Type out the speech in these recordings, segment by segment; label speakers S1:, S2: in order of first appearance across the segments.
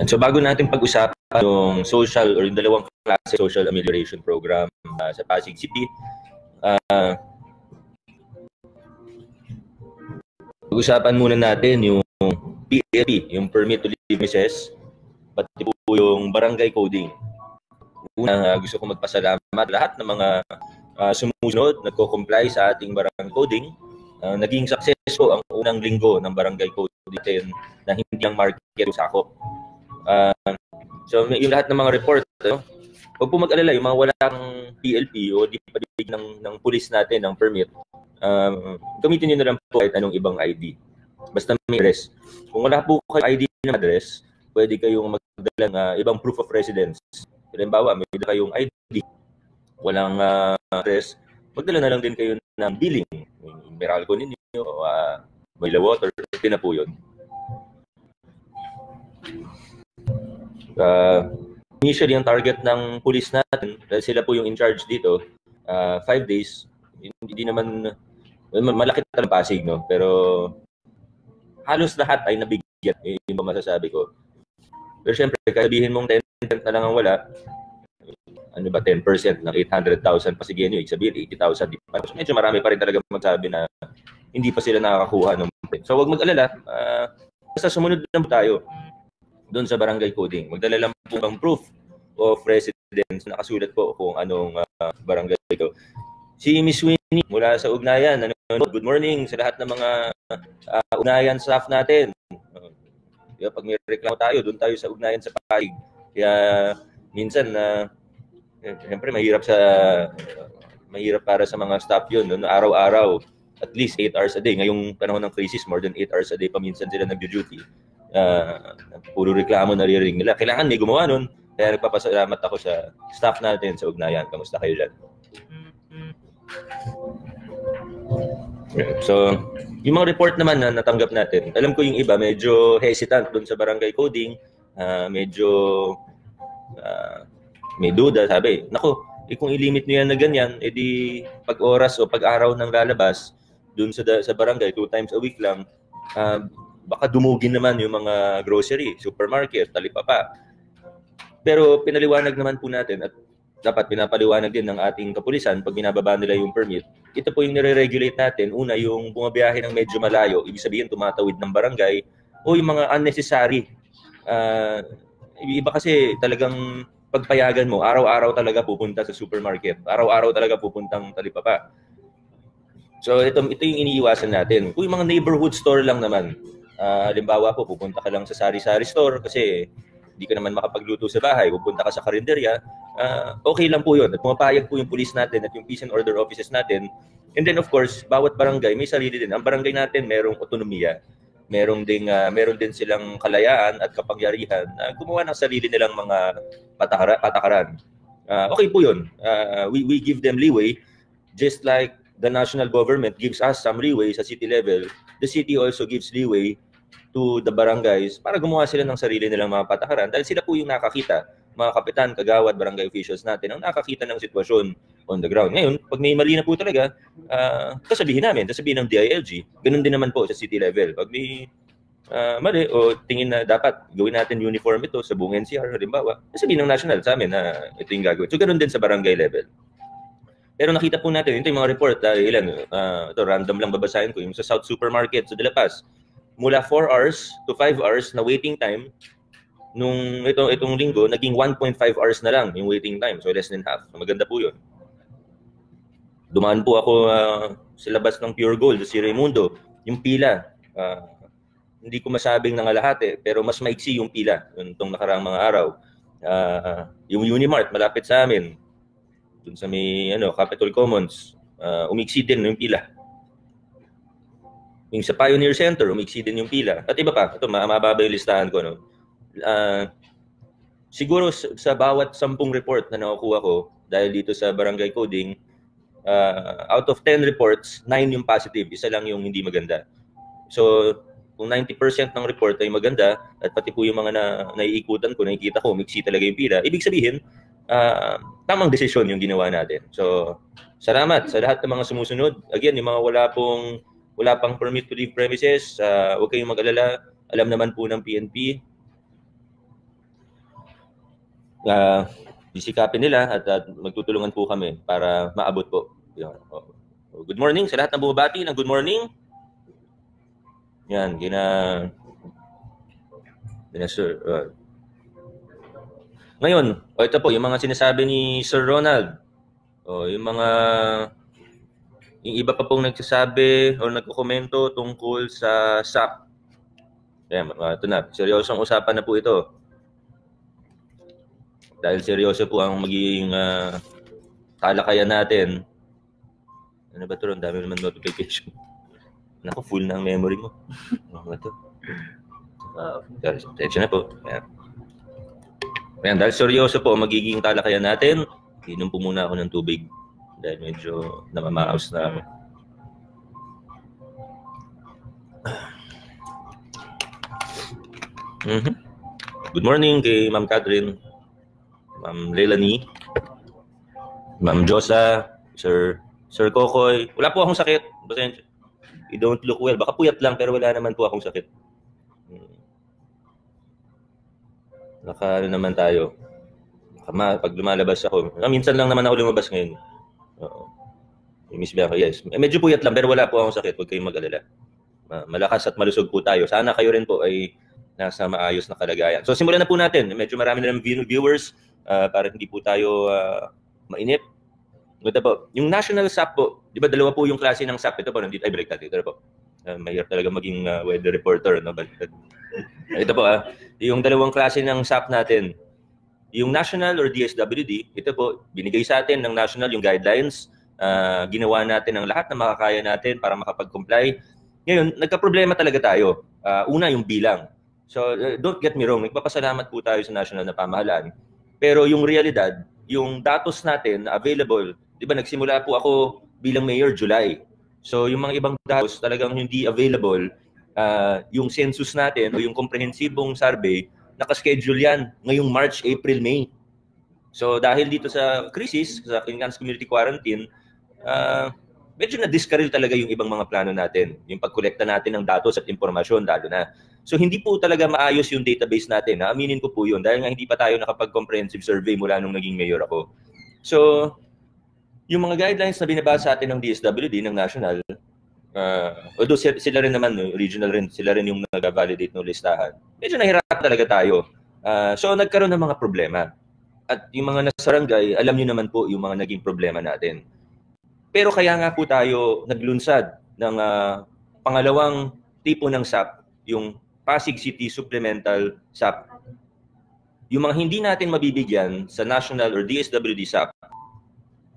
S1: And so bago natin pag-usapan yung social or yung dalawang klase social amelioration program sa Pasig City, pag-usapan muna natin yung PLP, yung Permit to Live Premises, pati po yung barangay coding. Una, gusto ko magpasalamat lahat ng mga sumusunod, nagko-comply sa ating barangay coding. Naging successful ang unang linggo ng barangay coding natin na hindi ang market sakop. So yung lahat ng mga report, huwag po mag-alala, yung mga walang PLP o di pa ng pulis natin ng permit, gamitin nyo na lang po kahit anong ibang ID. Basta may address. Kung wala po kayo ID ng address, pwede kayong magdala ng ibang proof of residence. Halimbawa, may dala kayong ID, walang address, magdala na lang din kayo ng billing. Meralco ninyo, Manila Water, pwede na po yun. Initially, ang target ng police natin, dahil sila po yung in charge dito, 5 days, hindi naman, malaki na Pasig, no? Pero halos lahat ay nabigyan, yung ba masasabi ko. Pero syempre, kasabihin mong 10% na lang ang wala, ano ba, 10% ng 800,000 Pasigenyo, sabihin 80,000. Medyo marami pa rin talaga magsabi na hindi pa sila nakakakuha ng 10. So, huwag mag-alala, basta sumunod lang tayo doon sa barangay coding. Magdala lang po ng proof of residence. Nakasulat po kung anong barangay ito. Si Miss Winnie mula sa Ugnayan. Good morning sa lahat ng mga Ugnayan staff natin. Pag may reklamo tayo, doon tayo sa Ugnayan sa Pasig. Kaya minsan, siyempre mahirap para sa mga staff yun. No? Araw-araw, at least 8 hours a day. Ngayong panahon ng crisis, more than 8 hours a day pa minsan sila nag-duty. Puro reklamo naririnig nila. Kailangan may gumawa nun. Kaya nagpapasalamat ako sa staff natin sa Ugnayan. Kamusta kayo dyan? So, yung mga report naman na natanggap natin, alam ko yung iba medyo hesitant dun sa barangay coding, medyo may duda, sabi, nako, kung ilimit nyo yan na ganyan, edi pag oras o pag araw ng lalabas dun sa barangay, 2 times a week lang, baka dumugin naman yung mga grocery, supermarket, talipapa. Pero pinaliwanag naman po natin at dapat pinapaliwanag din ng ating kapulisan pag binababa nila yung permit. Ito po yung nire-regulate natin. Una, yung bumabiyahe ng medyo malayo, ibig sabihin tumatawid ng barangay, o yung mga unnecessary. Iba kasi talagang pagpayagan mo, araw-araw talaga pupunta sa supermarket. Araw-araw talaga pupuntang talipapa. So ito yung iniiwasan natin. Kung yung mga neighborhood store lang naman, halimbawa po, pupunta ka lang sa sari-sari store kasi hindi ka naman makapagluto sa bahay, pupunta ka sa karinderya, okay lang po yun. At pumapayag po yung police natin at yung peace and order offices natin. And then of course, bawat barangay may sarili din. Ang barangay natin merong otonomiya. Meron din silang kalayaan at kapangyarihan na gumawa ng sarili nilang mga patakaran. Okay po yun. We give them leeway, just like the national government gives us some leeway sa city level. The city also gives leeway to the barangays para gumawa sila ng sarili nilang mga patakaran dahil sila po yung nakakita, mga kapitan, kagawad, barangay officials natin ang nakakita ng sitwasyon on the ground. Ngayon, pag may mali na po talaga, sasabihin ng DILG. Ganun din naman po sa city level. Pag may mali o tingin na dapat gawin natin uniform ito sa buong NCR, halimbawa, sasabihin ng national sa amin na ito yung gagawin. So, ganun din sa barangay level. Pero nakita po natin, ito yung mga report, ito random lang babasahin ko, yung sa South Supermarket sa De La Paz, mula 4 hours to 5 hours na waiting time, nung itong linggo, naging 1.5 hours na lang yung waiting time. So less than half. Maganda po yun. Dumaan po ako sa labas ng Pure Gold, si Raimundo. Yung pila, hindi ko masabing nangalahati, pero mas maiksi yung pila itong nakaraang mga araw. Yung Unimart, malapit sa amin, dun sa may Capitol Commons, umiksi din yung pila. Yung sa Pioneer Center, umiksi din yung pila. At iba pa, ito, mababa yung listahan ko. No? Siguro sa bawat 10 report na nakukuha ko, dahil dito sa barangay coding, out of 10 reports, 9 yung positive, isa lang yung hindi maganda. So, kung 90% ng report ay maganda, at pati po yung mga naiikutan ko, nakikita ko, umiksi talaga yung pila, ibig sabihin, tamang desisyon yung ginawa natin. So, salamat sa lahat ng mga sumusunod. Again, yung mga wala pang permit to leave premises, huwag kayong mag-alala. Alam naman po ng PNP Sisikapin nila at magtutulungan po kami para maabot po. Yan. Good morning sa lahat ng bumabati ng good morning. Yan, gina Sir. Ngayon, ito po yung mga sinasabi ni Sir Ronald. Yung iba pa pong nagsasabi o nagko-komento tungkol sa SAP. Yan, ito na, seryosong usapan na po ito. Dahil seryoso po ang magiging talakayan natin. Ano ba ito? Ang dami naman notification. Naku, full na ang memory mo. Ano ba ito? Attention na po. Ayan, dahil seryoso po ang magiging talakayan natin, inom po muna ako ng tubig. Dahil medyo namamaos na ako. Good morning kay Ma'am Catherine, Ma'am Leilani, Ma'am Josa, Sir Kokoy. Wala po akong sakit. You don't look well. Baka puyat lang pero wala naman po akong sakit. Ano naman tayo. Pag lumalabas ako. Minsan lang naman ako lumabas ngayon. Miss Bianca, yes. Medyo puyat lang pero wala po akong sakit. Huwag kayong mag-alala. Malakas at malusog po tayo. Sana kayo rin po ay nasa maayos na kalagayan. So simulan na po natin. Medyo marami na ng viewers para hindi po tayo mainip. Ito po, yung national SAP po, di ba dalawa po yung klase ng SAP? Ito po, nandito, ay break natin. Ito po. Mahirap talaga maging weather reporter. No? Ito po, yung dalawang klase ng SAP natin. Yung national or DSWD, ito po, binigay sa atin ng national yung guidelines. Ginawa natin ang lahat na makakaya natin para makapag-comply. Ngayon, nagka-problema talaga tayo. Una, yung bilang. So, don't get me wrong, nagpapasalamat po tayo sa national na pamahalaan. Pero yung realidad, yung datos natin na available, di ba nagsimula po ako bilang mayor July. So, yung mga ibang datos talagang hindi available. Yung census natin o yung komprehensibong survey, nakaschedule yan ngayong March, April, May. So, dahil dito sa crisis, sa enhanced community quarantine, medyo na-discarrel talaga yung ibang mga plano natin. Yung pagkolekta natin ng datos at impormasyon, lalo na. So, hindi po talaga maayos yung database natin. Aminin ko po yun. Dahil nga hindi pa tayo nakapag-comprehensive survey mula nung naging mayor ako. So, yung mga guidelines na binabasa sa atin ng DSWD, ng national, although sila rin naman, regional rin, sila rin yung nag-validate ng listahan. Medyo nahirap talaga tayo. So, nagkaroon ng mga problema. At yung mga nasa barangay, alam niyo naman po yung mga naging problema natin. Pero kaya nga po tayo naglunsad ng pangalawang tipo ng SAP, yung Pasig City Supplemental SAP. Yung mga hindi natin mabibigyan sa national or DSWD SAP,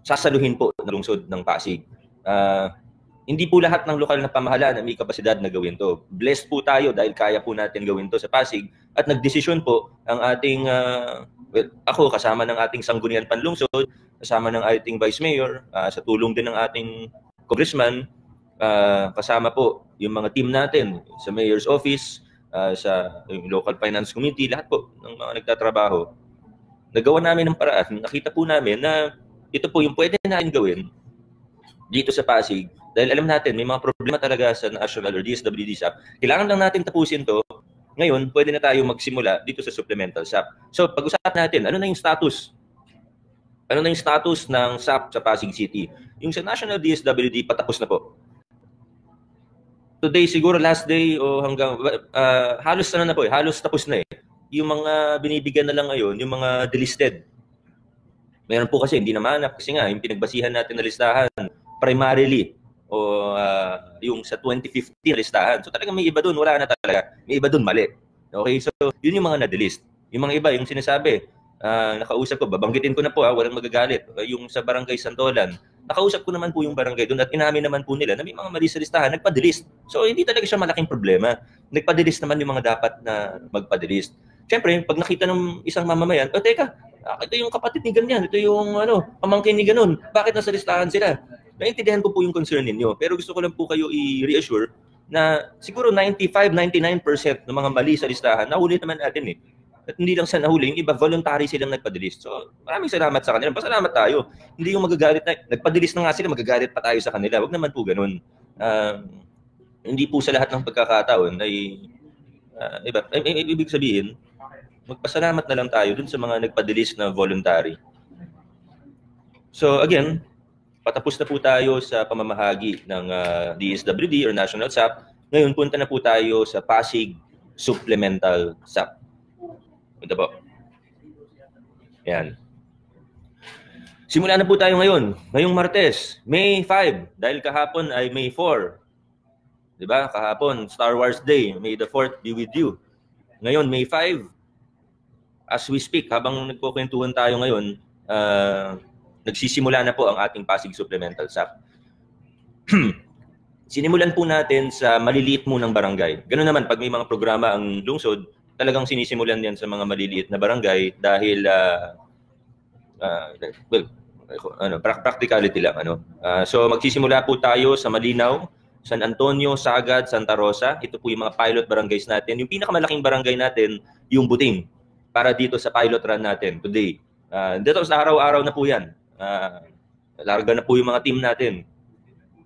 S1: sasaluhin po ng lungsod ng Pasig. Hindi po lahat ng lokal na pamahalaan na may kapasidad na gawin to. Blessed po tayo dahil kaya po natin gawin to sa Pasig at nagdesisyon po ang ating, ako kasama ng ating sanggunian panlungsod, kasama ng ating vice mayor, sa tulong din ng ating congressman, kasama po yung mga team natin sa mayor's office, sa local finance committee, lahat po ng mga nagtatrabaho. Nagawa namin ng paraan, nakita po namin na ito po yung pwede natin gawin dito sa Pasig. Dahil alam natin, may mga problema talaga sa national or DSWD SAP. Kailangan lang natin tapusin to. Ngayon, pwede na tayo magsimula dito sa supplemental SAP. So, pag-usapan natin, ano na yung status? Ano na yung status ng SAP sa Pasig City? Yung sa national DSWD, patapos na po. Today, siguro last day o hanggang, halos na po eh. Halos tapos na eh. Yung mga binibigyan na lang ngayon, yung mga delisted. Meron po kasi, hindi naman kasi nga, yung pinagbasihan natin na listahan, primarily, o yung sa 2015 listahan. So talagang may iba doon, wala na talaga. May iba doon, mali. Okay, so yun yung mga na-delist. Yung mga iba, yung sinasabi, nakausap ko, babanggitin ko na po, walang magagalit. Yung sa Barangay Santolan, nakausap ko naman po yung barangay doon at inamin naman po nila na may mga mali sa listahan, nagpa-delist. So hindi talaga siya malaking problema. Nagpa-delist naman yung mga dapat na magpa-delist. Siyempre, pag nakita ng isang mamamayan, teka, ito yung kapatid ni ganyan, ito yung pamangkin ni ganun, bakit nasa listahan sila? Naintindihan ko po yung concern ninyo, pero gusto ko lang po kayo i-reassure na siguro 95-99% ng mga mali sa listahan, nahuli naman natin eh. At hindi lang sa nahuli, yung iba voluntary silang nagpa-delist. So maraming salamat sa kanila. Pasalamat tayo. Hindi yung magagalit na, nagpa-delist na nga sila, magagalit pa tayo sa kanila. Wag naman po ganun. Hindi po sa lahat ng pagkakataon ay, ibig sabihin, magpasalamat na lang tayo dun sa mga nagpadilis na voluntary. So again, patapos na po tayo sa pamamahagi ng DSWD or National SAP. Ngayon, punta na po tayo sa Pasig Supplemental SAP. Ito po. Yan. Simula na po tayo ngayon. Ngayong Martes, May 5. Dahil kahapon ay May 4. Diba? Kahapon, Star Wars Day. May the 4th be with you. Ngayon, May 5. As we speak, habang nagkukwentuhan tayo ngayon, nagsisimula na po ang ating Pasig Supplemental SAP. Sinimulan po natin sa maliliit munang barangay. Ganun naman, pag may mga programa ang lungsod, talagang sinisimulan yan sa mga maliliit na barangay dahil practicality lang. So magsisimula po tayo sa Malinaw, San Antonio, Sagad, Santa Rosa. Ito po yung mga pilot barangays natin. Yung pinakamalaking barangay natin, yung Buting, para dito sa pilot run natin today. Dito sa araw-araw na po yan. Larga na po yung mga team natin.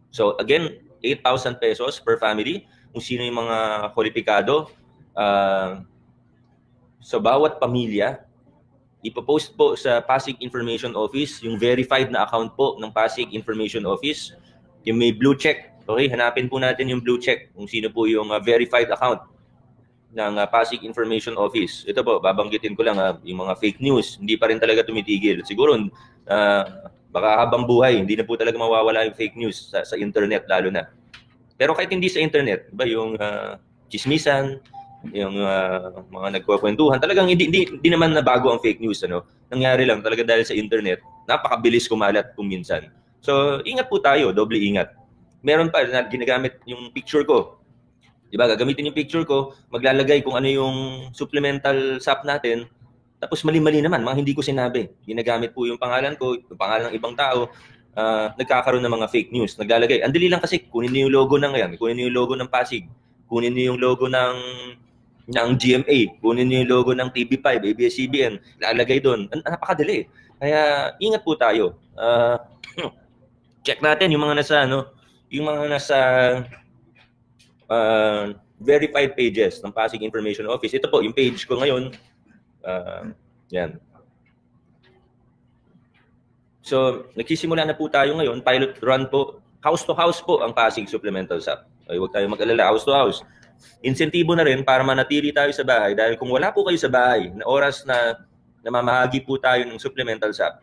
S1: So again, 8,000 pesos per family. Kung sino yung mga kwalipikado, sa bawat pamilya, ipopost po sa Pasig Information Office, yung verified na account po ng Pasig Information Office, yung may blue check. Okay, hanapin po natin yung blue check kung sino po yung verified account ng Pasig Information Office. Ito po, babanggitin ko lang yung mga fake news, hindi pa rin talaga tumitigil. Siguro, baka habang buhay, hindi na po talaga mawawala yung fake news sa internet lalo na. Pero kahit hindi sa internet, diba, yung chismisan, yung mga nagkukwentuhan, talagang hindi naman nabago ang fake news. Nangyari lang talaga dahil sa internet, napakabilis kumalat kung minsan. So, ingat po tayo, doble ingat. Meron pa na ginagamit yung picture ko. Diba, gagamitin yung picture ko, maglalagay kung ano yung supplemental SAP natin, tapos mali-mali naman, mga hindi ko sinabi. Ginagamit po yung pangalan ko, yung pangalan ng ibang tao, nagkakaroon ng mga fake news. Naglalagay. Ang dali lang kasi, kunin niyo yung logo ng yan, kunin niyo yung logo ng Pasig, kunin niyo yung logo ng GMA, kunin niyo yung logo ng TV5, ABS-CBN, lalagay doon. Napakadali. Kaya ingat po tayo. Check natin yung mga nasa verified pages ng Pasig Information Office. Ito po, yung page ko ngayon. Yan. So, nagsisimula na po tayo ngayon. Pilot run po. House to house po ang Pasig Supplemental SAP. Ay, huwag tayo mag-alala. House to house. Insentibo na rin para manatili tayo sa bahay. Dahil kung wala po kayo sa bahay, na oras na namamahagi po tayo ng Supplemental SAP,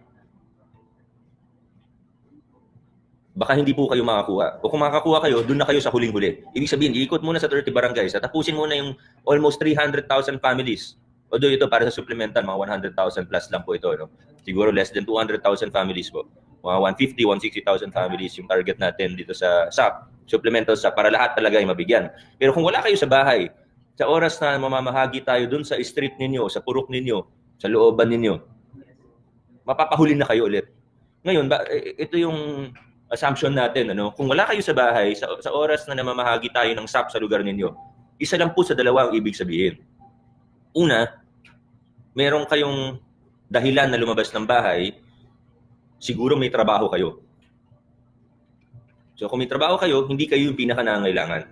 S1: baka hindi po kayo makakuha. O kung makakuha kayo, doon na kayo sa huling-huli. Ibig sabihin, iikot muna sa 30 barangays at tapusin muna yung almost 300,000 families. Although ito para sa supplemental, mga 100,000 plus lang po ito. Siguro less than 200,000 families po. Mga 150,000, 160,000 families yung target natin dito sa SAP. Supplemental SAP para lahat talaga ay mabigyan. Pero kung wala kayo sa bahay, sa oras na mamamahagi tayo doon sa street ninyo, sa purok ninyo, sa looban ninyo, mapapahuli na kayo ulit. Ngayon, ito yung assumption natin, kung wala kayo sa bahay, sa oras na namamahagi tayo ng SAP sa lugar ninyo, isa lang po sa dalawa ang ibig sabihin. Una, meron kayong dahilan na lumabas ng bahay, siguro may trabaho kayo. So kung may trabaho kayo, hindi kayo yung pinaka-nangangailangan.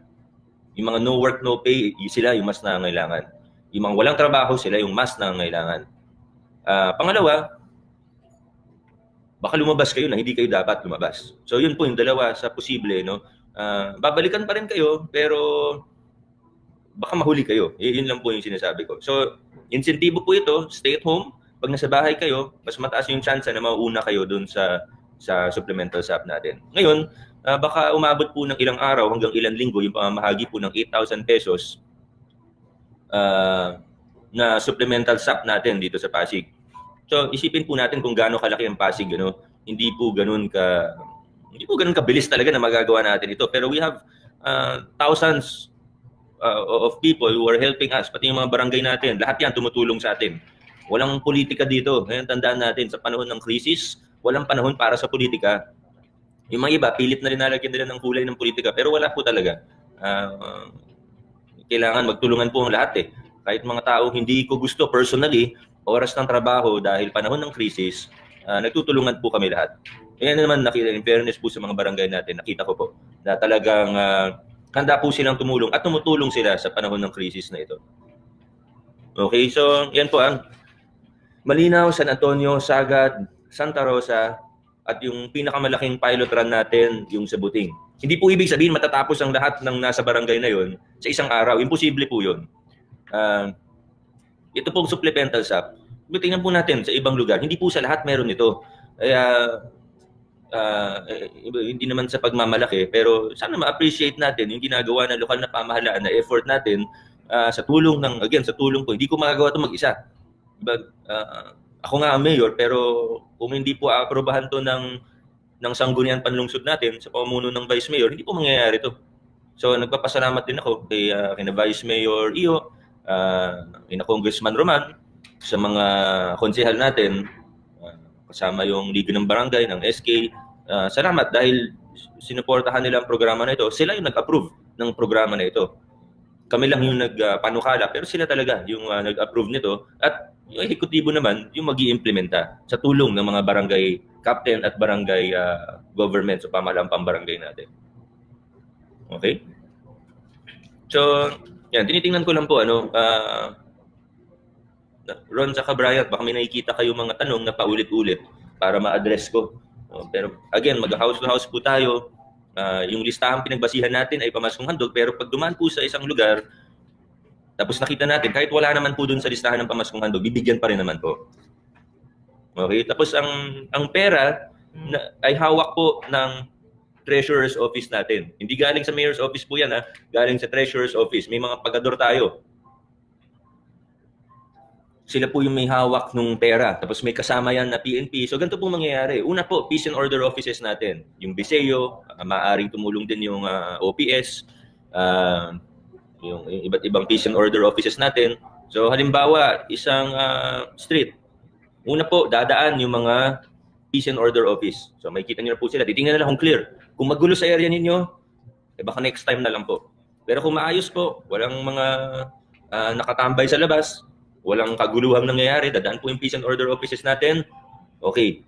S1: Yung mga no work, no pay, sila yung mas nangangailangan. Yung mga walang trabaho, sila yung mas nangangailangan. Pangalawa, baka lumabas kayo na hindi kayo dapat lumabas. So yun po yung dalawa sa posible. Babalikan pa rin kayo, pero baka mahuli kayo. Yun lang po yung sinasabi ko. So insentibo po ito, stay at home. Pag nasa bahay kayo, mas mataas yung chance na mauuna kayo dun sa supplemental SAP natin. Ngayon, baka umabot po ng ilang araw hanggang ilang linggo yung pamamahagi po ng 8,000 pesos na supplemental SAP natin dito sa Pasig. So, isipin po natin kung gaano kalaki ang Pasig, Hindi po ganun kabilis talaga na magagawa natin ito. Pero we have thousands of people who are helping us, pati yung mga barangay natin. Lahat yan tumutulong sa atin. Walang politika dito. Ngayon, tandaan natin, sa panahon ng krisis, walang panahon para sa politika. Yung mga iba, pilit na rin nalagyan nila ng kulay ng politika. Pero wala po talaga. Kailangan magtulungan po ang lahat. Kahit mga tao hindi ko gusto personally, oras ng trabaho dahil panahon ng krisis, nagtutulungan po kami lahat. Kaya naman, in fairness po sa mga barangay natin, nakita ko po na talagang handa po silang tumulong at tumutulong sila sa panahon ng krisis na ito. Okay, so yan po ang Malinaw, San Antonio, Sagad, Santa Rosa, at yung pinakamalaking pilot run natin, yung sa Buting. Hindi po ibig sabihin matatapos ang lahat ng nasa barangay na yon sa isang araw. Imposible po yun. Ito pong supplemental SAP. Tingnan po natin sa ibang lugar. Hindi po sa lahat meron ito. Kaya hindi naman sa pagmamalaki, pero sana ma-appreciate natin yung ginagawa ng lokal na pamahalaan na effort natin sa tulong ng, again, sa tulong po. Hindi ko magagawa ito mag-isa. Ako nga ang mayor, pero kung hindi po aprobahan to ng sanggunian panlungsod natin sa pamumuno ng Vice Mayor, hindi po mangyayari to. So nagpapasalamat din ako kina Vice Mayor Iyo, kina Congressman Roman, sa mga konsehal natin, kasama yung Liga ng Barangay, ng SK. Salamat dahil sinuportahan nila ang programa na ito. Sila yung nag-approve ng programa na ito. Kami lang yung nagpanukala, pero sila talaga yung nag-approve nito. At yung ehekutibo naman, yung mag-i-implementa sa tulong ng mga barangay captain at barangay government, so pamahalaang pambarangay natin. Okay? So, yan, tinitingnan ko lang po, Ron saka Brian, baka may nakikita kayo mga tanong na paulit-ulit para ma-address ko. Pero again, mag-house to house po tayo. Yung listahang pinagbasihan natin ay pamaskong handog, pero pag dumaan po sa isang lugar, tapos nakita natin, kahit wala naman po dun sa listahan ng pamaskong handog, bibigyan pa rin naman po. Okay? Tapos ang pera ay hawak po ng Treasurer's Office natin. Hindi galing sa Mayor's Office po yan, galing sa Treasurer's Office. May mga pagador tayo. Sila po yung may hawak ng pera. Tapos may kasama yan na PNP. So ganito po mangyayari. Una po, Peace and Order Offices natin. Yung BISEO, maaaring tumulong din yung OPS, yung iba't ibang Peace and Order Offices natin. So halimbawa, isang street. Una po, dadaan yung mga Peace and Order Office. So makikita nyo na po sila. Titingnan na lang kung clear. Kung magulo sa area ninyo, baka next time na lang po. Pero kung maayos po, walang mga nakatambay sa labas, walang kaguluhang nangyayari, dadaan po yung Peace and Order Offices natin, okay.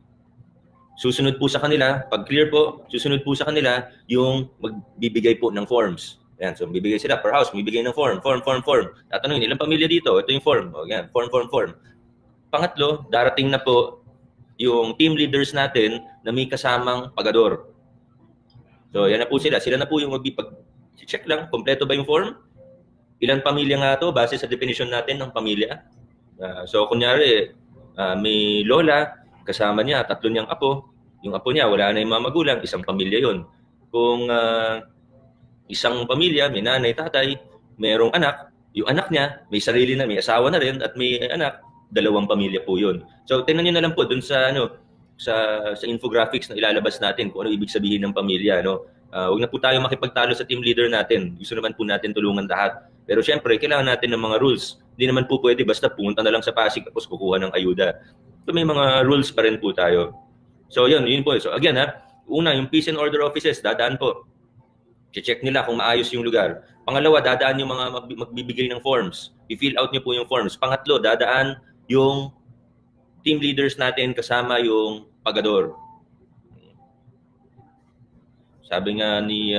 S1: Susunod po sa kanila, pag clear po, susunod po sa kanila yung magbibigay po ng forms. Ayan, so bibigay sila per house, bibigay ng form. Tatanungin, ilang pamilya dito? Ito yung form. O, yan, form. Pangatlo, darating na po yung team leaders natin na may kasamang pagador. So, yan na po sila. Sila na po yung mag-check lang, kompleto ba yung form? Ilang pamilya nga to base sa definition natin ng pamilya. So, kunyari, may lola, kasama niya, 3 niyang apo. Yung apo niya, wala na yung mga magulang, isang pamilya yon. Kung isang pamilya, may nanay, tatay, mayroong anak, yung anak niya, may sarili na, may asawa na rin, at may anak, 2 pamilya po yun. So, tingnan niyo na lang po dun sa, sa infographics na ilalabas natin kung ano ibig sabihin ng pamilya. Huwag na po tayo makipagtalo sa team leader natin. Gusto naman po natin tulungan lahat. Pero syempre, kailangan natin ng mga rules. Hindi naman po pwede basta pumunta na lang sa Pasig tapos kukuha ng ayuda. So, may mga rules pa rin po tayo. So, yun po. So, again, una, yung Peace and Order Offices, dadaan po. Check nila kung maayos yung lugar. Pangalawa, dadaan yung mga magbibigay ng forms. I-fill out nyo po yung forms. Pangatlo, dadaan yung team leaders natin kasama yung pagador. Sabi nga ni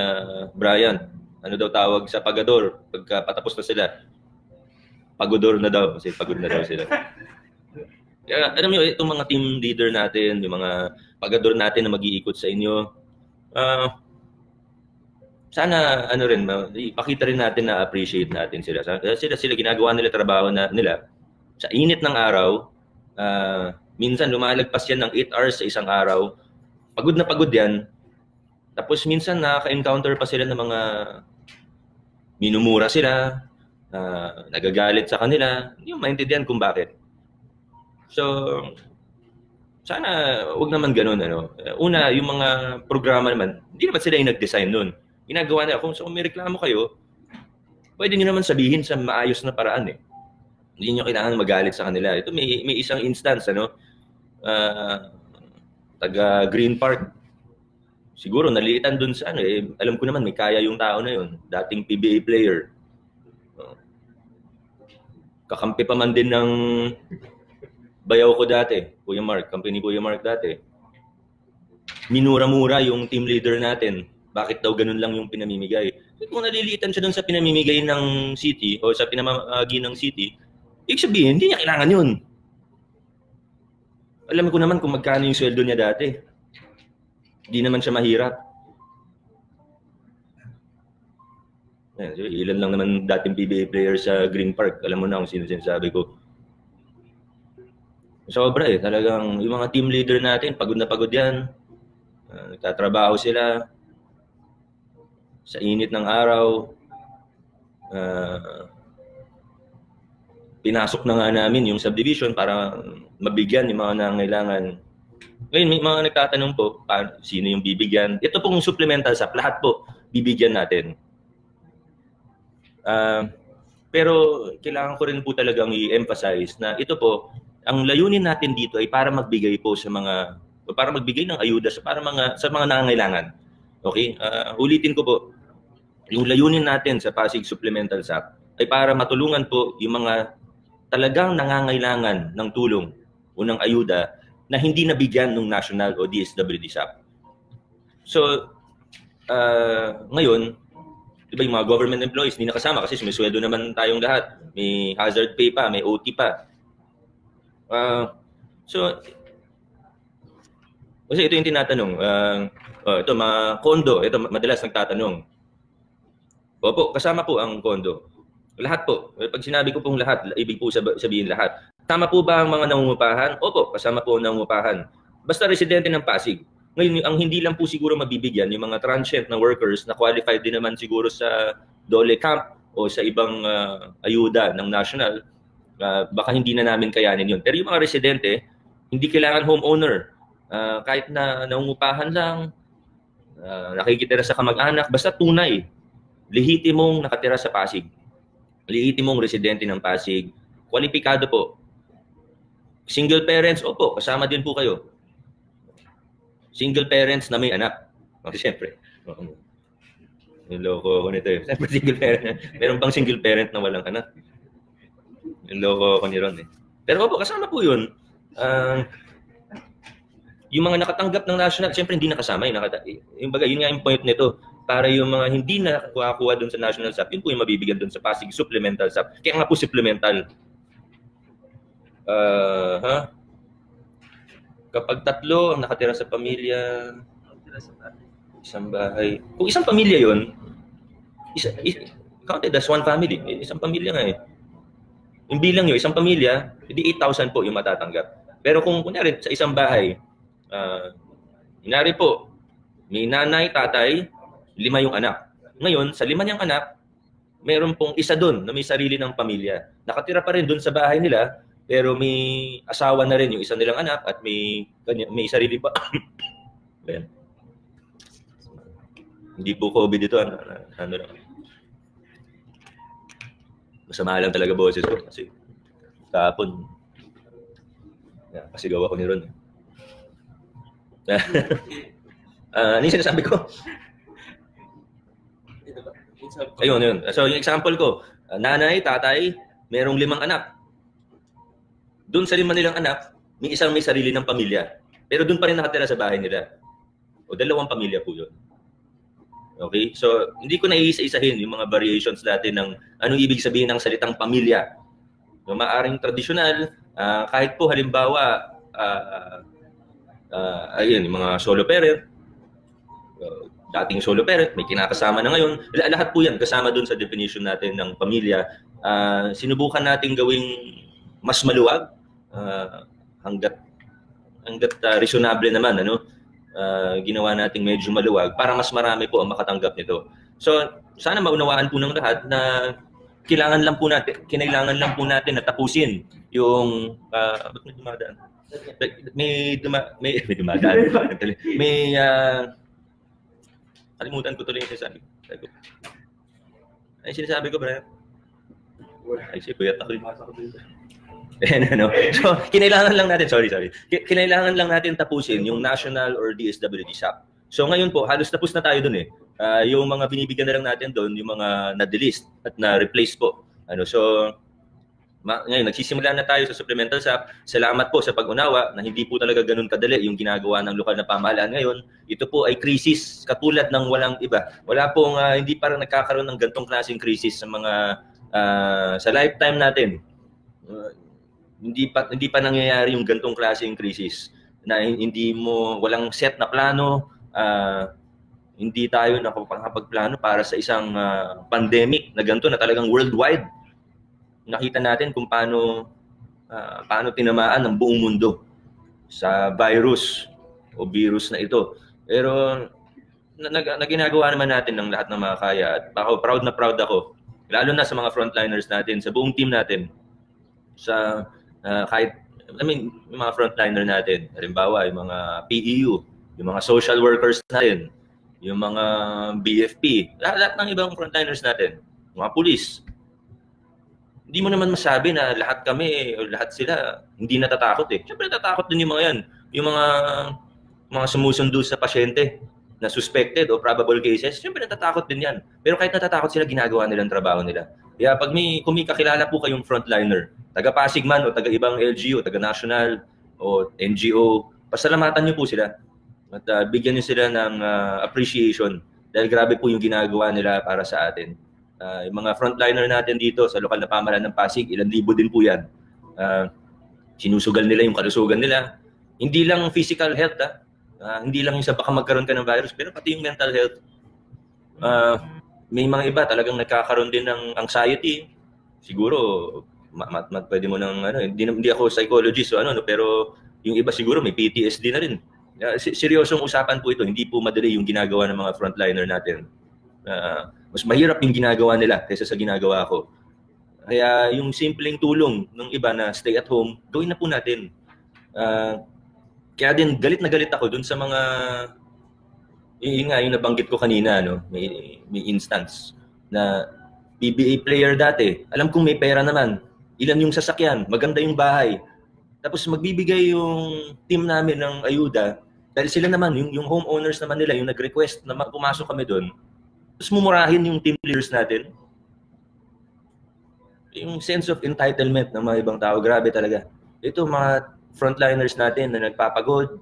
S1: Brian, ano daw tawag sa pagador pagka patapos na sila? Pagodor na daw, kasi pagod na daw sila. Kaya, alam niyo, itong mga team leader natin, yung mga pagador natin na mag-iikot sa inyo, sana ipakita rin natin na appreciate natin sila. Sila ginagawa nila trabaho nila sa init ng araw. Minsan lumalagpas yan ng 8 hours sa isang araw. Pagod na pagod yan. Tapos minsan nakaka-encounter pa sila ng mga minumura sila, nagagalit sa kanila. Hindi mo maintindihan kung bakit. So, sana wag naman ganun. Una, yung mga programa naman, hindi naman sila yung nag-design nun. Ginagawa nila. Kung may reklamo kayo, pwede nyo naman sabihin sa maayos na paraan. Hindi nyo kailangan magalit sa kanila. Ito may isang instance, taga Green Park. Siguro naliitan dun sa alam ko naman may kaya yung tao na yun. Dating PBA player. Kakampi pa man din ng bayaw ko dati, Kuya Mark, company Kuya Mark dati. Minura-mura yung team leader natin. Bakit daw ganun lang yung pinamimigay? Kung naliliitan siya dun sa pinamimigay ng city o sa pinamamagi ng city, Ibig sabihin, hindi niya kailangan yun. Alam ko naman kung magkano yung sweldo niya dati. Hindi naman siya mahirap. Ilan lang naman dating PBA player sa Green Park. Alam mo na kung sino sinasabi ko. Sobra talagang yung mga team leader natin, pagod na pagod yan. Nagtatrabaho sila sa init ng araw. Pinasok na nga namin yung subdivision para mabigyan yung mga nangangailangan. Ngayon, may mga nagtatanong po, sino yung bibigyan? Ito pong supplemental SAP, lahat po bibigyan natin. Pero kailangan ko rin po talagang i-emphasize na ito po, ang layunin natin dito ay para magbigay po sa mga, para magbigay ng ayuda sa mga nangangailangan. Okay? Ulitin ko po, yung layunin natin sa Pasig Supplemental SAP ay para matulungan po yung mga talagang nangangailangan ng tulong o ng ayuda na hindi nabigyan ng national o DSWD SAP. So, ngayon, diba yung mga government employees hindi nakasama kasi may sweldo naman tayong lahat. May hazard pay pa, may OT pa. Kasi ito yung tinatanong. Ito, mga kondo. Ito, madalas nagtatanong. Opo, kasama po ang kondo. Lahat po. Pag sinabi ko pong lahat, ibig po sabihin lahat. Kasama po ba ang mga nangungupahan? Opo, kasama po ang nangungupahan. Basta residente ng Pasig. Ngayon, ang hindi lang po siguro mabibigyan, yung mga transient na workers na qualified din naman siguro sa Dole Camp o sa ibang ayuda ng national, baka hindi na namin kayanin yun. Pero yung mga residente, hindi kailangan homeowner. Kahit na nangungupahan lang, nakikitira sa kamag-anak, basta tunay, lehitimong nakatira sa Pasig. Lehitimong residente ng Pasig, kwalipikado po. Single parents, opo, kasama din po kayo. Single parents na may anak. Siyempre. Niloko ako nito. Siyempre single parent. Meron pang single parent na walang anak. Niloko ako ni Ron Pero opo, kasama po yun. Yung mga nakatanggap ng national, siyempre hindi nakasama. Yun nga yung point nito. Para yung mga hindi nakakuha doon sa national SAP, yun po yung mabibigyan doon sa Pasig Supplemental SAP. Kaya nga po supplemental. Kapag tatlo ang nakatira sa pamilya, isang bahay. Kung isang pamilya yun, counted as one family. Isang pamilya nga Yung bilang nyo, isang pamilya, hindi 8,000 po yung matatanggap. Pero kung kunyari sa isang bahay, kunyari po, may nanay, tatay, 5 yung anak. Ngayon, sa 5 niyang anak, meron pong isa doon na may sarili ng pamilya. Nakatira pa rin doon sa bahay nila, pero may asawa na rin yung isa nilang anak at may sarili pa. Hindi po COVID ito. Ano lang. Masama lang talaga boses ko kasi kahapon pasigaw ako ni Ron. Ano yung sinasabi ko? Ayun. So yung example ko, nanay, tatay, merong 5 anak. Doon sa 5 nilang anak, may isang may sarili ng pamilya. Pero doon pa rin nakatira sa bahay nila. O 2 pamilya po yun. Okay? So, hindi ko na iisa-isahin yung mga variations natin ng anong ibig sabihin ng salitang pamilya. Yung maaring tradisyonal, kahit po halimbawa, yung mga solo parent, dating solo parent, may kinakasama na ngayon. Lahat po yan kasama doon sa definition natin ng pamilya. Sinubukan natin gawing mas maluwag hanggat reasonable naman ginawa nating medyo maluwag para mas marami po ang makatanggap nito. So sana maunawaan po ng lahat na kinailangan lang po natin na tapusin yung ba't may dumadaan? May dumadaan. Kalimutan ko tuloy yung sinasabi ko. Ay sinasabi ko, Brian? Ay sipuyat ako. So, kinailangan lang natin, kinailangan lang natin tapusin yung national or DSWD SAP. So ngayon po, halos tapos na tayo dun yung mga binibigyan na lang natin doon, yung mga na-delist at na-replace po. So, ngayon, nagsisimula na tayo sa supplemental SAP. Salamat po sa pag-unawa na hindi po talaga ganun kadali yung ginagawa ng lokal na pamahalaan ngayon. Ito po ay krisis katulad ng walang iba. Wala pong, hindi parang nagkakaroon ng gantong klaseng krisis sa mga, sa lifetime natin. Uh, hindi pa nangyayari yung gantong klaseng krisis na hindi mo walang set na plano, hindi tayo nakapagplano para sa isang pandemic na ganito na talagang worldwide. Nakita natin kung paano tinamaan ng buong mundo sa virus na ito. Pero ginagawa naman natin ng lahat ng mga kaya at ako proud ako, lalo na sa mga frontliners natin, sa buong team natin, sa yung mga frontliner natin, halimbawa yung mga PEU, yung mga social workers natin, yung mga BFP, lahat ng ibang frontliners natin, mga pulis. Hindi mo naman masabi na lahat kami o lahat sila hindi natatakot eh. Siyempre natatakot din yung mga yan. Yung mga sumusundo sa pasyente na suspected o probable cases, siyempre natatakot din yan. Pero kahit natatakot sila, ginagawa nilang trabaho nila. Kaya kung may kakilala po kayong frontliner, taga Pasig man o taga ibang LGU, taga national o NGO, pasalamatan niyo po sila. At bigyan niyo sila ng appreciation dahil grabe po yung ginagawa nila para sa atin. Yung mga frontliner natin dito sa lokal na pamahalaan ng Pasig, ilang libo din po yan. Sinusugal nila yung kalusugan nila. Hindi lang physical health, hindi lang yung sa baka magkaroon ka ng virus, pero pati yung mental health. May mga iba talagang nagkakaroon din ng anxiety. Siguro, pwede mo ng, hindi ako psychologist o pero yung iba siguro may PTSD na rin. Seryosong usapan po ito, hindi po madali yung ginagawa ng mga frontliner natin. Mas mahirap yung ginagawa nila kaysa sa ginagawa ko. Kaya yung simpleng tulong ng iba na stay at home, gawin na po natin. Kaya din galit na galit ako dun sa mga yung nabanggit ko kanina, may instance na PBA player dati. Alam kong may pera naman. Ilan yung sasakyan, maganda yung bahay. Tapos magbibigay yung team namin ng ayuda dahil sila naman, yung homeowners naman nila, yung nag-request na pumasok kami doon. Tapos mumurahin yung team leaders natin. Yung sense of entitlement ng mga ibang tao, grabe talaga. Ito mga frontliners natin na nagpapagod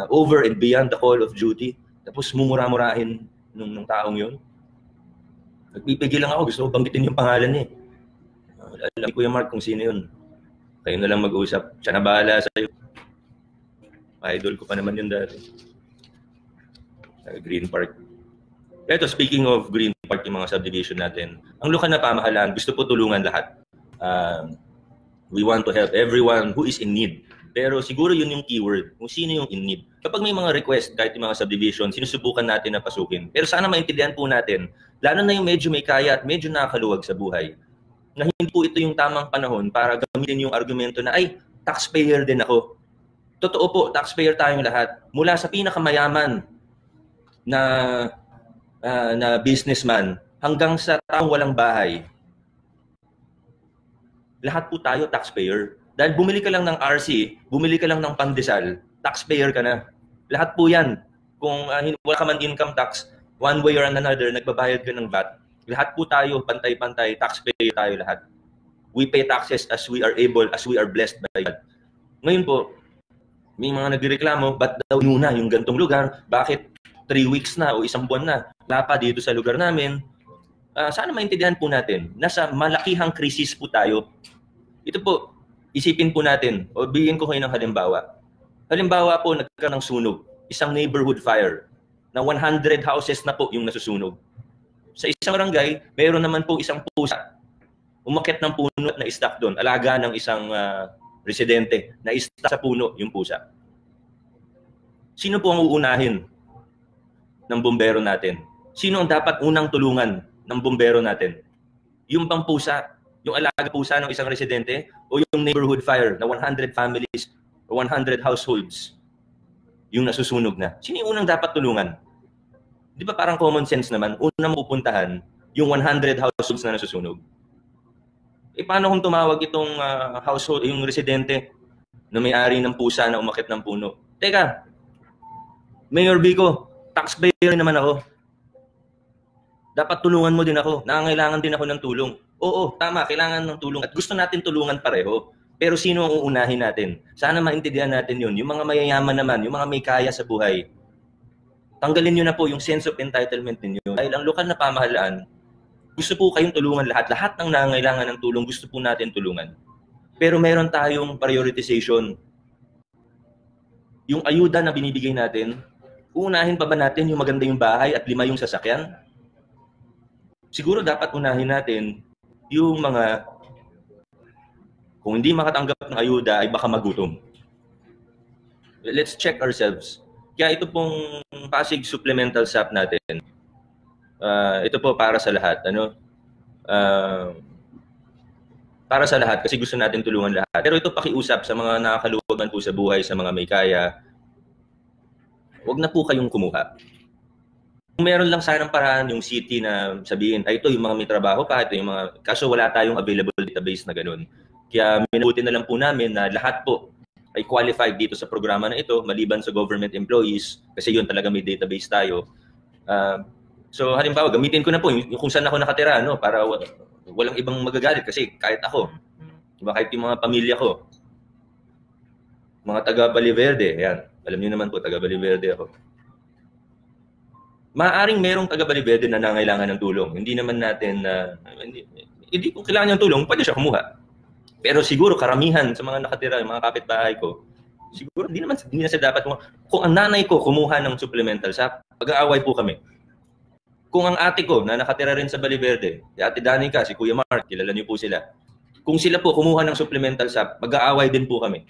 S1: over and beyond the call of duty. Tapos mumura-murahin nung taong yun. Nagpipigil lang ako, gusto ko banggitin yung pangalan niya. Alam ko yung Mark kung sino yun. Kayo na lang mag-usap. Siya na bahala sa'yo. Idol ko pa naman yun dati. Green Park. Ito, speaking of Green Park, yung mga subdivision natin, ang lokal na pamahalaan, gusto po tulungan lahat. We want to help everyone who is in need. Pero siguro yun yung keyword, kung sino yung in need. Kapag may mga request, kahit yung mga subdivision, sinusubukan natin na pasukin. Pero sana maintindihan po natin, lalo na yung medyo may kaya at medyo nakakaluwag sa buhay, na hindi po ito yung tamang panahon para gamitin yung argumento na, ay, taxpayer din ako. Totoo po, taxpayer tayong lahat. Mula sa pinakamayaman na businessman hanggang sa taong walang bahay. Lahat po tayo taxpayer. Dahil bumili ka lang ng RC, bumili ka lang ng pandesal, taxpayer ka na. Lahat po yan. Kung wala ka man income tax, one way or another, nagbabayad ka ng VAT. Lahat po tayo, pantay-pantay, taxpayer tayo lahat. We pay taxes as we are able, as we are blessed by God. Ngayon po, may mga nagreklamo, ba't daw muna yung gantong lugar? Bakit 3 weeks na o 1 buwan na? Wala pa dito sa lugar namin. Sana maintindihan po natin, nasa malakihang krisis po tayo. Ito po, isipin po natin, o bigyan ko kayo ng halimbawa. Halimbawa po, nagkaroon ng sunog, isang neighborhood fire, na 100 houses na po yung nasusunog. Sa isang barangay, mayroon naman po isang pusa. Umakyat ng puno at na-stuck doon. Alaga ng isang residente, na-stuck sa puno yung pusa. Sino po ang uunahin ng bumbero natin? Sino ang dapat unang tulungan ng bumbero natin? Yung bang pusa, yung alaga pusa ng isang residente, o yung neighborhood fire na 100 families o 100 households yung nasusunog na? Sino yung unang dapat tulungan? Di ba parang common sense naman, unang pupuntahan yung 100 households na nasusunog? Paano kung tumawag itong household, yung residente na may-ari ng pusa na umakyat ng puno? Teka, Mayor Vico, taxpayer naman ako. Dapat tulungan mo din ako. Nangangailangan din ako ng tulong. Oo, tama, kailangan ng tulong. At gusto natin tulungan pareho. Pero sino ang uunahin natin? Sana maintindihan natin yun. Yung mga mayayaman naman, yung mga may kaya sa buhay, tanggalin nyo na po yung sense of entitlement ninyo. Dahil ang lokal na pamahalaan, gusto po kayong tulungan lahat. Lahat ng nangangailangan ng tulong, gusto po natin tulungan. Pero meron tayong prioritization. Yung ayuda na binibigay natin, unahin pa ba natin yung maganda yung bahay at 5 yung sasakyan? Siguro dapat unahin natin yung mga, kung hindi makatanggap ng ayuda ay baka magutom. Let's check ourselves. Kaya ito pong Pasig Supplemental SAP natin, ito po para sa lahat. Para sa lahat kasi gusto natin tulungan lahat. Pero ito pakiusap sa mga nakakaluwagan po sa buhay, sa mga may kaya, huwag na po kayong kumuha. Kung meron lang sanang paraan yung city na sabihin, ay ito yung mga may trabaho pa, ito yung mga, kaso wala tayong available database na ganun. Kaya minabuti na lang po namin na lahat po ay qualified dito sa programa na ito, maliban sa government employees, kasi yun talaga may database tayo. So halimbawa, gamitin ko na po yung kung saan ako nakatira, no, para walang ibang magagalit kasi kahit ako, diba, kahit yung mga pamilya ko, mga taga Baliverde, yan, alam niyo naman po, taga Baliverde ako. Maaring merong taga Baliverde na nangailangan ng tulong. Hindi naman natin hindi kung kailangan ng tulong, pwede siya kumuha. Pero siguro karamihan sa mga nakatira, yung mga kapitbahay ko, siguro hindi na siya dapat kung ang nanay ko kumuha ng supplemental SAP, pag-aaway po kami. Kung ang ate ko na nakatira rin sa Baliverde, si Ate Danica, si Kuya Mark, kilala niyo po sila. Kung sila po kumuha ng supplemental SAP, mag-aaway din po kami.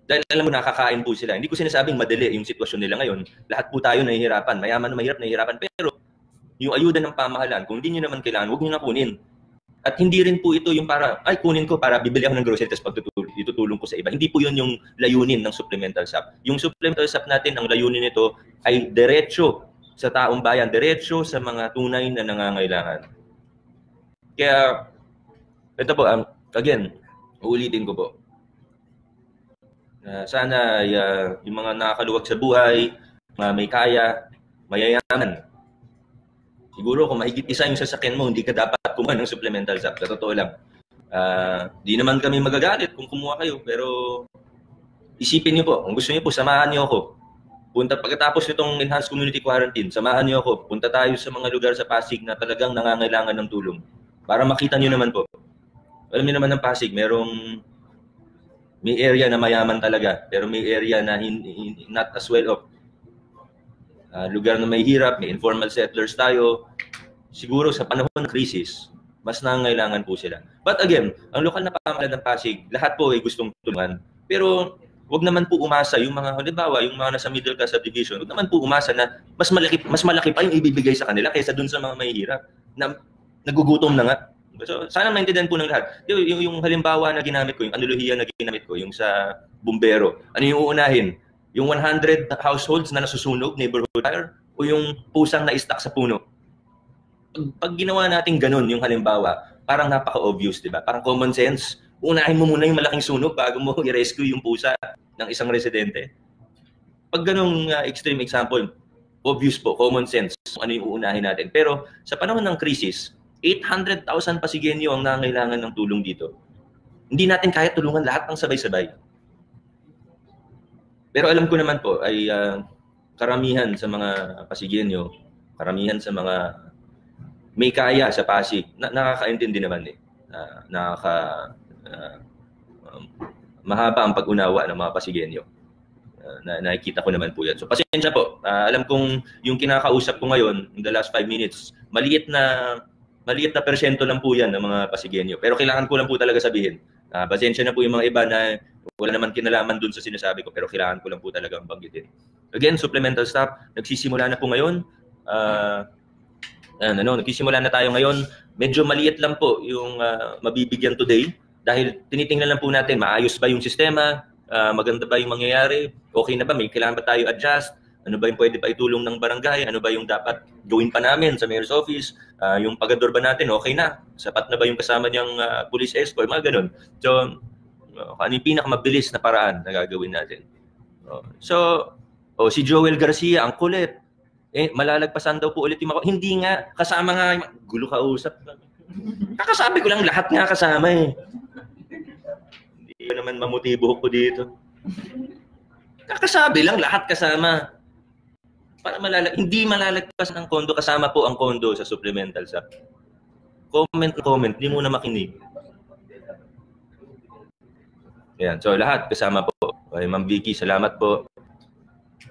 S1: Dahil alam mo, nakakain po sila. Hindi ko sinasabing madali yung sitwasyon nila ngayon. Lahat po tayo nahihirapan. Mayaman na mahirap, nahihirapan. Pero yung ayuda ng pamahalaan, kung hindi nyo naman kailangan, huwag nyo na kunin. At hindi rin po ito yung para, ay kunin ko para bibili ako ng grocery tapos itutulong ko sa iba. Hindi po yun yung layunin ng supplemental SAP. Yung supplemental SAP natin, ang layunin nito ay diretso sa taong bayan, diretso sa mga tunay na nangangailangan. Kaya, ito po, again, uulitin ko po. Sana yung mga nakakaluwag sa buhay, mga may kaya, mayayaman. Siguro kung mahigit isa yung sasakyan mo, hindi ka dapat kumuha ng supplemental SAP. Sa totoo lang. Di naman kami magagalit kung kumuha kayo, pero isipin niyo po, kung gusto niyo po, samahan niyo ako. Pagkatapos nitong enhanced community quarantine, samahan niyo ako. Punta tayo sa mga lugar sa Pasig na talagang nangangailangan ng tulong. Para makita niyo naman po. Alam niyo naman ng Pasig, may area na mayaman talaga, pero may area na not as well off. Lugar na may hirap, may informal settlers tayo. Siguro sa panahon ng crisis, mas nangangailangan po sila. But again, ang lokal na pamahalaan ng Pasig, lahat po ay gustong tulungan. Pero wag naman po umasa yung mga, halimbawa, yung mga nasa middle class subdivision, wag naman po umasa na mas malaki pa yung ibibigay sa kanila kaysa dun sa mga mahihirap na nagugutom na nga. So, sana maintindihan po ng lahat. Yung halimbawa na ginamit ko, yung analohiya na ginamit ko, yung sa bumbero, ano yung uunahin? Yung 100 households na nasusunog, neighborhood fire, o yung pusang na-stuck sa puno? Pag ginawa natin ganun, yung halimbawa, parang napaka-obvious, di ba? Parang common sense. Unahin mo muna yung malaking sunog bago mo i-rescue yung pusa ng isang residente. Pag ganung extreme example, obvious po, common sense, ano yung uunahin natin. Pero sa panahon ng krisis, 800,000 Pasigenyo ang nangangailangan ng tulong dito. Hindi natin kaya tulungan lahat ng sabay-sabay. Pero alam ko naman po ay karamihan sa mga Pasigenyo, karamihan sa mga may kaya sa Pasig, nakakaintindi naman eh. Mahaba ang pag-unawa ng mga Pasigenyo. Nakikita ko naman po yan. So pasensya po. Alam kong yung kinakausap ko ngayon in the last 5 minutes, maliit na persyento lang po yan ng mga Pasigenyo. Pero kailangan ko lang po talaga sabihin. Pasensya na po yung mga iba na wala naman kinalaman dun sa sinasabi ko, pero kailangan ko lang po talaga banggitin. Again, supplemental SAP, nagsisimula na po ngayon. Nagsisimula na tayo ngayon. Medyo maliit lang po yung mabibigyan today dahil tinitingnan lang po natin, maayos ba yung sistema, maganda ba yung mangyayari, okay na ba, may kailangan ba tayo adjust, ano ba yung pwede pa itulong ng barangay, ano ba yung dapat gawin pa namin sa mayor's office, yung pagador ba natin, okay na, sapat na ba yung kasama niyang police escort, mga ganun. So, ano yung pinakamabilis na paraan na gagawin natin. Si Joel Garcia, ang kulit. Malalagpasan daw po ulit yung mga... Hindi nga, kasama nga, gulo ka usap. Kakasabi ko lang, lahat nga kasama eh. Hindi ko naman mamutibo ko dito. Kakasabi lang, lahat kasama. Para hindi malalagpasan ang kondo, kasama po ang kondo sa supplemental SAP. Comment, hindi mo na makinig. Ayan. So lahat kasama po. Okay, Ma'am Vicky, salamat po.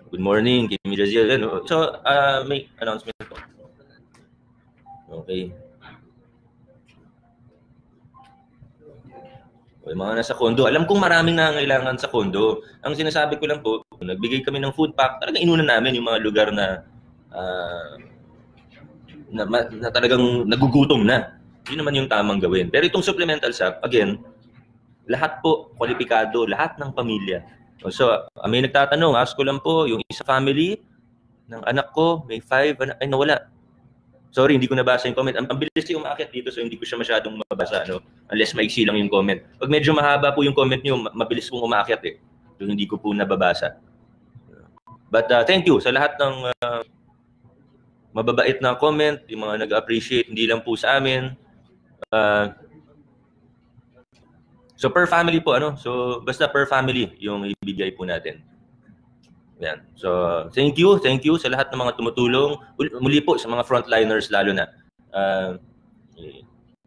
S1: Good morning, Kimi Raziel. So, may announcement po. Okay. Okay, mga nasa kondo. Alam kong maraming nangangailangan sa kondo. Ang sinasabi ko lang po, nagbigay kami ng food pack. Talagang inuna namin yung mga lugar na na talagang nagugutom na. Yun naman yung tamang gawin. Pero itong supplemental SAP, again, lahat po kwalipikado, lahat ng pamilya. So, may nagtatanong, ask ko lang po, yung isa family ng anak ko, may 5 anak, ay nawala. Sorry, hindi ko nabasa yung comment. Ang bilis yung umakyat dito, so hindi ko siya masyadong mabasa, no? Unless maiksi lang yung comment. Pag medyo mahaba po yung comment nyo, mabilis pong umakyat eh. So, hindi ko po nababasa. But thank you sa lahat ng mababait na comment, yung mga nag-appreciate, hindi lang po sa amin. So per family po, so basta per family yung ibigay po natin. Yan. So thank you sa lahat ng mga tumutulong. Muli po sa mga frontliners lalo na.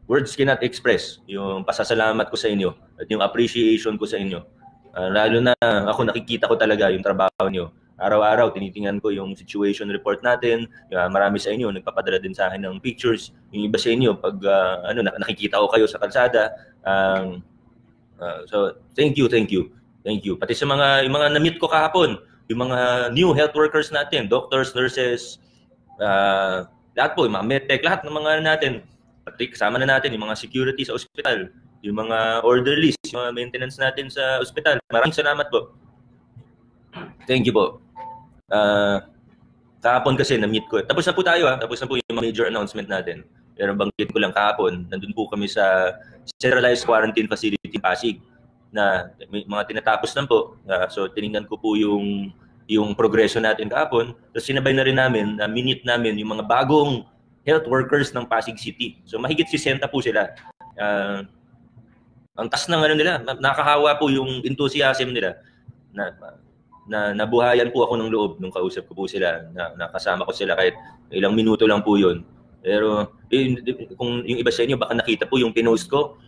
S1: Words cannot express yung pasasalamat ko sa inyo at yung appreciation ko sa inyo. Lalo na ako nakikita ko talaga yung trabaho niyo. Araw-araw tinitingnan ko yung situation report natin. Marami sa inyo nagpapadala din sa akin ng pictures. Yung iba sa inyo pag nakikita ko kayo sa kalsada. So thank you. Pati sa yung mga na-meet ko kahapon, yung mga new health workers natin, doctors, nurses, lahat po, yung mga medtech, lahat ng mga natin, pati kasama na natin yung mga security sa ospital, yung mga orderlies, yung mga maintenance natin sa ospital. Maraming salamat po. Thank you po. Kahapon kasi na-meet ko. Tapos na po tayo Tapos na po yung major announcement natin. Pero banggit ko lang kahapon, nandun po kami sa centralized quarantine facility Pasig na may mga tinatapos lang po. So tiningnan ko po yung progreso natin kahapon. Tapos sinabay na rin namin na minute namin yung mga bagong health workers ng Pasig City. So mahigit 60 po sila. Ang tas ng nila, nakahawa po yung enthusiasm nila na nabuhayan po ako ng loob nung kausap ko po sila, na nakasama ko sila kahit ilang minuto lang po yun. Pero kung yung iba sa inyo baka nakita po yung pinost ko,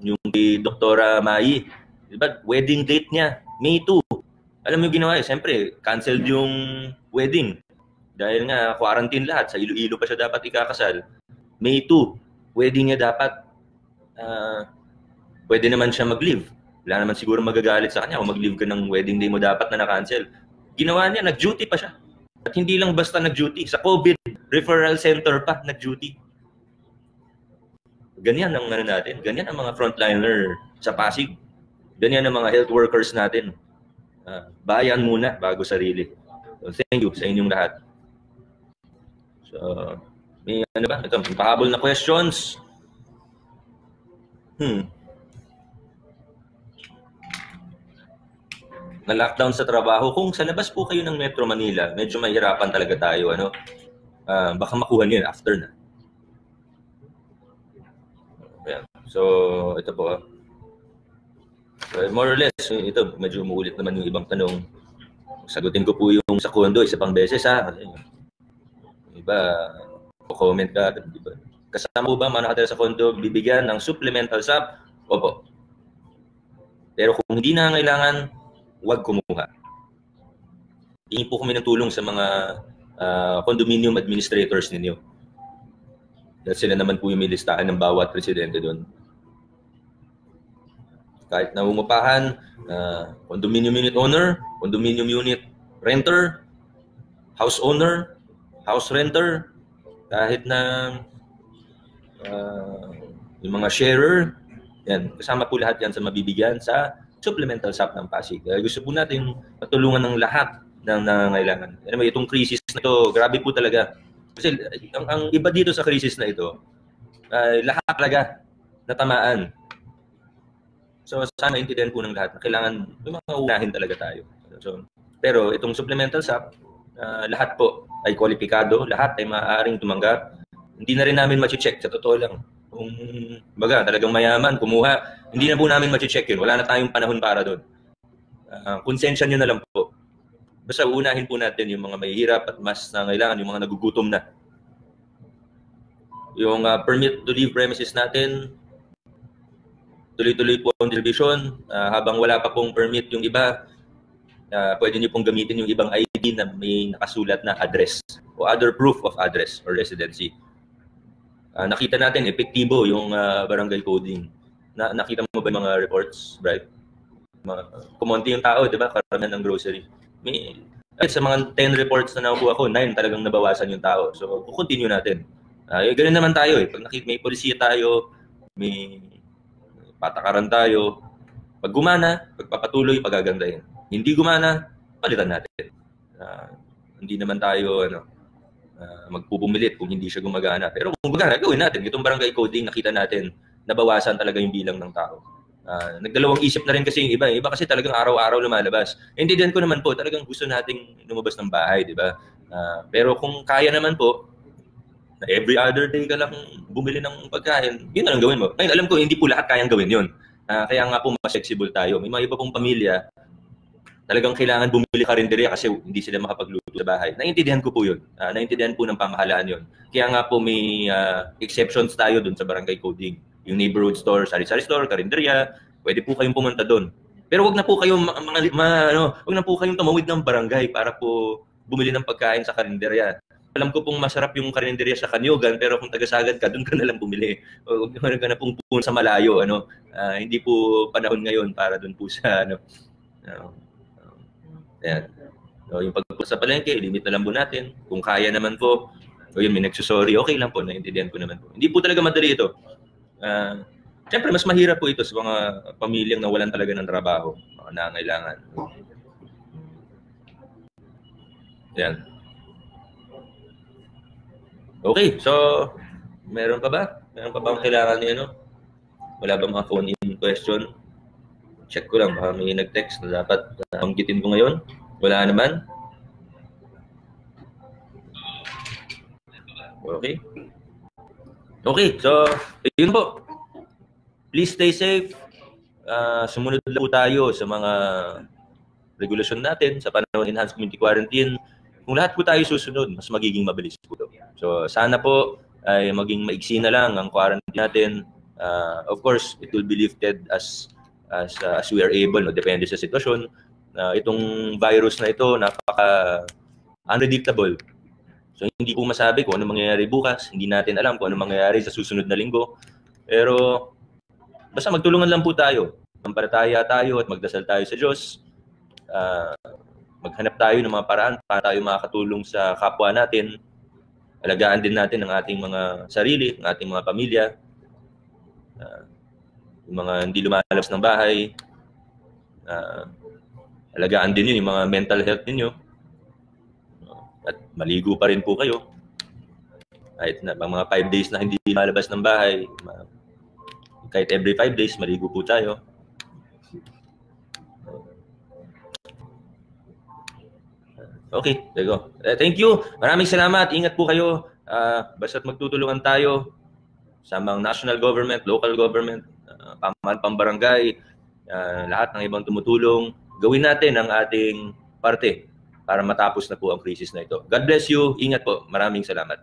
S1: yung kay Doktora Mai, diba, wedding date niya, May 2. Alam mo yung ginawa siyempre, canceled yung wedding. Dahil nga, quarantine lahat, sa Iloilo pa siya dapat ikakasal. May 2, wedding niya dapat, pwede naman siya mag-leave. Wala naman siguro magagalit sa kanya kung mag-leave ka ng wedding day mo dapat na na-cancel. Ginawa niya, nag-duty pa siya. At hindi lang basta nag-duty, sa COVID referral center pa nag-duty. Ganyan ang natin, ganyan ang mga frontliner sa Pasig. Ganyan ang mga health workers natin. Bayan muna bago sarili. So, thank you sa inyong lahat. So, may ba? Ito, pahabol na questions. Na lockdown sa trabaho. Kung sa labas po kayo ng Metro Manila, medyo mahirapan talaga tayo. Baka makuha niyo after na. Ayan. So, ito po. So, more or less, ito, medyo umuulit naman yung ibang tanong. Sagutin ko po yung sa kondo, isa pang beses Iba, comment ka. Diba? Kasama po ba mga nakatira sa kondo, bibigyan ng supplemental SAP? Opo. Pero kung hindi na kailangan, huwag kumuha. Hingi po kami ng tulong sa mga condominium administrators ninyo. Dahil sila naman po yung may listahan ng bawat residente doon. Kahit na umupahan, condominium unit owner, condominium unit renter, house owner, house renter, kahit na yung mga sharer, yan, kasama po lahat yan sa mabibigyan sa supplemental SAP ng Pasig. Gusto po natin matulungan ng lahat ng nangangailangan. Anyway, itong crisis na ito, grabe po talaga. Kasi ang iba dito sa crisis na ito, lahat talaga natamaan. So sana intindihan po ng lahat na kailangan may mga unahin talaga tayo. So, pero itong supplemental SAP, lahat po ay kwalipikado, lahat ay maaaring tumanggap. Hindi na rin namin ma-check, sa totoo lang. Kung baga talagang mayaman, kumuha, hindi na po namin ma-check yun. Wala na tayong panahon para doon. Konsensya nyo na lang po. Basta unahin po natin yung mga mahihirap at mas nangailangan, yung mga nagugutom na. Yung permit to leave premises natin, tuloy-tuloy po ang distribution. Habang wala pa pong permit yung iba, pwede niyo pong gamitin yung ibang ID na may nakasulat na address o other proof of address or residency. Nakita natin, epektibo yung barangay coding. Nakita mo ba yung mga reports, Bright? Kumonti yung tao, di ba? Karamihan ng grocery. Sa mga 10 reports na nakuha ko, 9 talagang nabawasan yung tao. So, continue natin. Ganun naman tayo eh. Pag may polisiya tayo, may patakaran tayo, pag gumana, pagpapatuloy, pagagandahin. Hindi gumana, palitan natin. Hindi naman tayo magpupumilit kung hindi siya gumagana. Pero kung gumagana, gawin natin. Itong barangay coding, nakita natin, nabawasan talaga yung bilang ng tao. Nagdalawang isip na rin kasi yung iba. Iba kasi talagang araw-araw lumalabas. Intindihan ko naman po, talagang gusto nating lumabas ng bahay, di ba? Pero kung kaya naman po, na every other day ka lang bumili ng pagkain, yun na lang gawin mo. Ngayon, alam ko, hindi po lahat kayang gawin yun. Kaya nga po, mas flexible tayo. May mga iba pong pamilya, talagang kailangan bumili karinderya kasi hindi sila makapagluto sa bahay. Naintindihan ko po yun. Naintindihan po ng pamahalaan yun. Kaya nga po may exceptions tayo dun sa barangay coding. Yung neighborhood store, sari-sari store, karinderya, pwede po kayong pumunta dun. Pero wag na po kayong wag na po kayong tumawid ng barangay para po bumili ng pagkain sa karinderya. Alam ko pong masarap yung karinderya sa Kanyugan, pero kung taga-Sagad ka, doon ka na lang bumili. O huwag ka na pong pupunta sa malayo. Hindi po panahon ngayon para doon po sa ayan. So, yung pagpunta sa palengke, limit na lang po natin. Kung kaya naman po, yun, may nagsusorry, okay lang po, naintindihan ko naman po. Hindi po talaga madali ito. Siyempre, mas mahirap po ito sa mga pamilyang nawalan talaga ng trabaho, mga nangailangan. Yan. Okay, so meron pa ba? Meron pa ba ang kailangan ni Wala ba mga phone-in question? Check ko lang, baka may nag-text na dapat banggitin ko ngayon. Wala naman. Okay. Okay, so yun po. Please stay safe. Sumunod lang po tayo sa mga regulasyon natin sa panahon ng enhanced community quarantine. Kung lahat po tayo susunod, mas magiging mabilis po. So sana po ay maging maiksi na lang ang quarantine natin. Of course, it will be lifted as we are able, depende sa sitwasyon. Itong virus na ito, napaka unpredictable. So hindi po masabi kung ano mangyayari bukas, hindi natin alam kung ano mangyayari sa susunod na linggo. Pero basta magtulungan lang po tayo. Mampalataya tayo at magdasal tayo sa Diyos. Maghanap tayo ng mga paraan para tayo makakatulong sa kapwa natin. Alagaan din natin ang ating mga sarili, ang ating mga pamilya. Yung mga hindi lumalabas ng bahay. Alagaan din yun, yung mga mental health ninyo. At maligo pa rin po kayo. Kahit na mga 5 days na hindi lumalabas ng bahay, kahit every 5 days, maligo po tayo. Okay, there you go. Thank you. Maraming salamat. Ingat po kayo. Basta't magtutulungan tayo sa mga national government, local government, pambarangay, lahat ng ibang tumutulong. Gawin natin ang ating parte para matapos na po ang krisis na ito. God bless you. Ingat po. Maraming salamat.